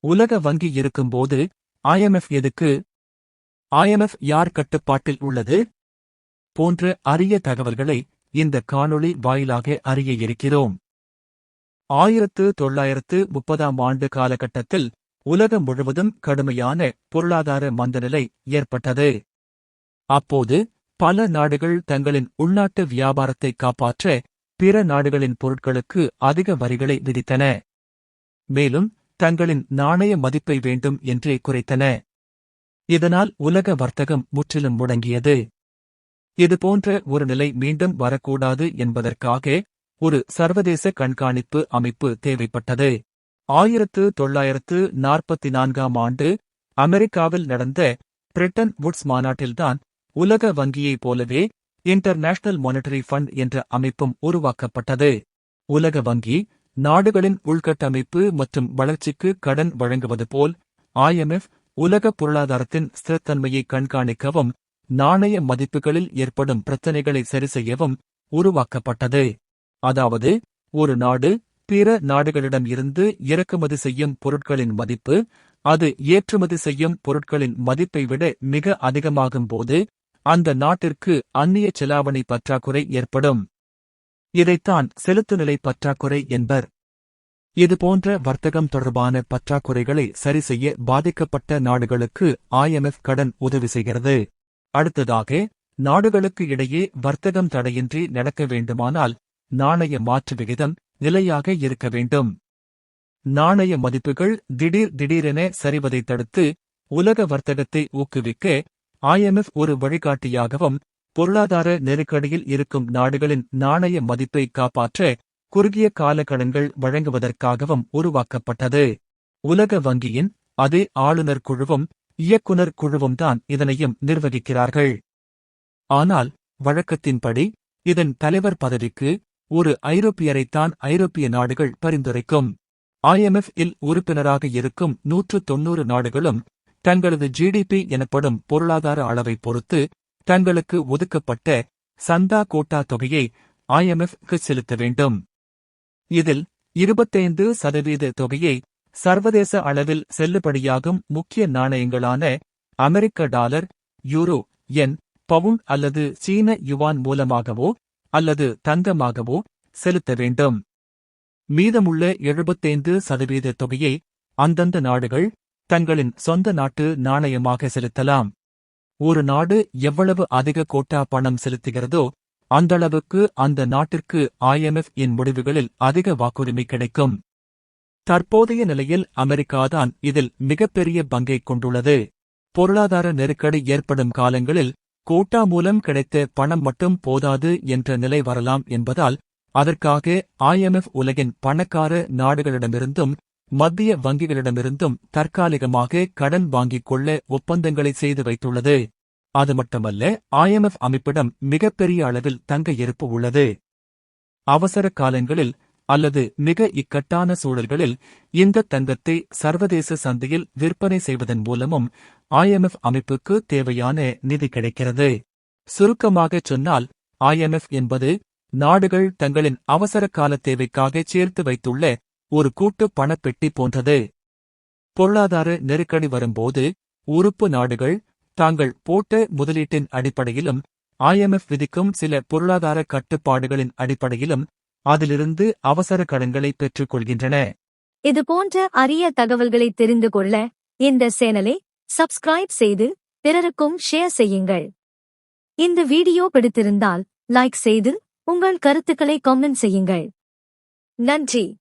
உலக வங்கி இருக்கும்போது IMF எதுக்கு? IMF யார் கட்டுப்பாட்டில் உள்ளது? போன்ற அரிய தகவல்களை இந்த காணொளி வாயிலாக அறிய இருக்கிறோம். 1930ஆம் ஆண்டு காலகட்டத்தில் உலகம் முழுவதும் கடுமையான பொருளாதார மந்தநிலை ஏற்பட்டது. அப்போது பல நாடுகள் தங்களின் உள்நாட்டு வியாபாரத்தை காப்பாற்ற பிற நாடுகளின் பொருட்களுக்கு அதிக வரிகளை விதித்தன. மேலும் தங்களின் நாணய மதிப்பை வேண்டும் என்றே குறைத்தன. இதனால் உலக வர்த்தகம் முற்றிலும் முடங்கியது. இதுபோன்ற ஒரு நிலை மீண்டும் வரக்கூடாது என்பதற்காக ஒரு சர்வதேச கண்காணிப்பு அமைப்பு தேவைப்பட்டது. 1944ஆம் ஆண்டு அமெரிக்காவில் நடந்த பிரெட்டன் வுட்ஸ் மாநாட்டில்தான் உலக வங்கியைப் போலவே இன்டர்நேஷனல் மானிட்டரி ஃபண்ட் என்ற அமைப்பும் உருவாக்கப்பட்டது. உலக வங்கி நாடுகளின் உள்கட்டமைப்பு மற்றும் வளர்ச்சிக்கு கடன் வழங்குவது போல் IMF உலக பொருளாதாரத்தின் ஸ்திரத்தன்மையை கண்காணிக்கவும் நாணய மதிப்புகளில் ஏற்படும் பிரச்சினைகளை சரிசெய்யவும் உருவாக்கப்பட்டது. அதாவது ஒரு நாடு பிற நாடுகளிடம் இருந்து இறக்குமதி செய்யும் பொருட்களின் மதிப்பு அது ஏற்றுமதி செய்யும் பொருட்களின் மதிப்பை விட மிக அதிகமாகும் போது அந்த நாட்டிற்கு அந்நிய செலாவணி பற்றாக்குறை ஏற்படும். இதைத்தான் செலுத்துநிலை பற்றாக்குறை என்பர். இதுபோன்ற வர்த்தகம் தொடர்பான பற்றாக்குறைகளை சரிசெய்ய பாதிக்கப்பட்ட நாடுகளுக்கு IMF கடன் உதவி செய்கிறது. அடுத்ததாக நாடுகளுக்கு இடையே வர்த்தகம் தடையின்றி நடக்க வேண்டுமானால் நாணய மாற்று விகிதம் நிலையாக இருக்க வேண்டும். நாணய மதிப்புகள் திடீரென சரிவதை தடுத்து உலக வர்த்தகத்தை ஊக்குவிக்க IMF ஒரு வழிகாட்டியாகவும் பொருளாதார நெருக்கடியில் இருக்கும் நாடுகளின் நாணய மதிப்பை காப்பாற்ற குறுகிய கால கடன்கள் வழங்குவதற்காகவும் உருவாக்கப்பட்டது. உலக வங்கியின் அதே ஆளுநர் குழுவும் இயக்குனர் குழுவும் தான் இதனையும் நிர்வகிக்கிறார்கள். ஆனால் வழக்கத்தின்படி இதன் தலைவர் பதவிக்கு ஒரு ஐரோப்பியரைத்தான் ஐரோப்பிய நாடுகள் பரிந்துரைக்கும். IMF இல் உறுப்பினராக இருக்கும் 190 நாடுகளும் தங்களது GDP எனப்படும் பொருளாதார அளவை பொறுத்து தங்களுக்கு ஒதுக்கப்பட்ட சந்தா கோட்டா தொகையை IMF-க்கு செலுத்த வேண்டும். இதில் 25% தொகையை சர்வதேச அளவில் செல்லுபடியாகும் முக்கிய நாணயங்களான அமெரிக்க டாலர், யூரோ, யென், பவுண்ட் அல்லது சீன யுவான் மூலமாகவோ அல்லது தங்கமாகவோ செலுத்த வேண்டும். மீதமுள்ள 75% தொகையை அந்தந்த நாடுகள் தங்களின் சொந்த நாட்டு நாணயமாக செலுத்தலாம். ஒரு நாடு எவ்வளவு அதிக கோட்டா பணம் செலுத்துகிறதோ அந்தளவுக்கு அந்த நாட்டிற்கு IMF இன் முடிவுகளில் அதிக வாக்குரிமை கிடைக்கும். தற்போதைய நிலையில் அமெரிக்காதான் இதில் மிகப்பெரிய பங்கைக் கொண்டுள்ளது. பொருளாதார நெருக்கடி ஏற்படும் காலங்களில் கோட்டா மூலம் கிடைத்த பணம் மட்டும் போதாது என்ற நிலை வரலாம் என்பதால் அதற்காக IMF உலகின் பணக்கார நாடுகளிடமிருந்தும் மத்திய வங்கிகளிடமிருந்தும் தற்காலிகமாக கடன் வாங்கிக் கொள்ள ஒப்பந்தங்களை செய்து வைத்துள்ளது. அது மட்டுமல்ல, IMF அமைப்பிடம் மிகப்பெரிய அளவில் தங்க இருப்பு உள்ளது. அவசர காலங்களில் அல்லது மிக இக்கட்டான சூழல்களில் இந்த தங்கத்தை சர்வதேச சந்தையில் விற்பனை செய்வதன் மூலமும் IMF அமைப்புக்கு தேவையான நிதி கிடைக்கிறது. சுருக்கமாகச் சொன்னால் IMF என்பது நாடுகள் தங்களின் அவசர கால தேவைக்காக சேர்த்து வைத்துள்ள ஒரு கூட்டு பணப்பெட்டி போன்றது. பொருளாதார நெருக்கடி வரும்போது உறுப்பு நாடுகள் தாங்கள் போட்ட முதலீட்டின் அடிப்படையிலும் IMF விதிக்கும் சில பொருளாதார கட்டுப்பாடுகளின் அடிப்படையிலும் அதிலிருந்து அவசர கடன்களை பெற்றுக் கொள்கின்றன. இதுபோன்ற அரிய தகவல்களை தெரிந்து கொள்ள இந்த சேனலை சப்ஸ்கிரைப் செய்து பிறருக்கும் ஷேர் செய்யுங்கள். இந்த வீடியோ பிடித்திருந்தால் லைக் செய்து உங்கள் கருத்துக்களை கமெண்ட் செய்யுங்கள். நன்றி.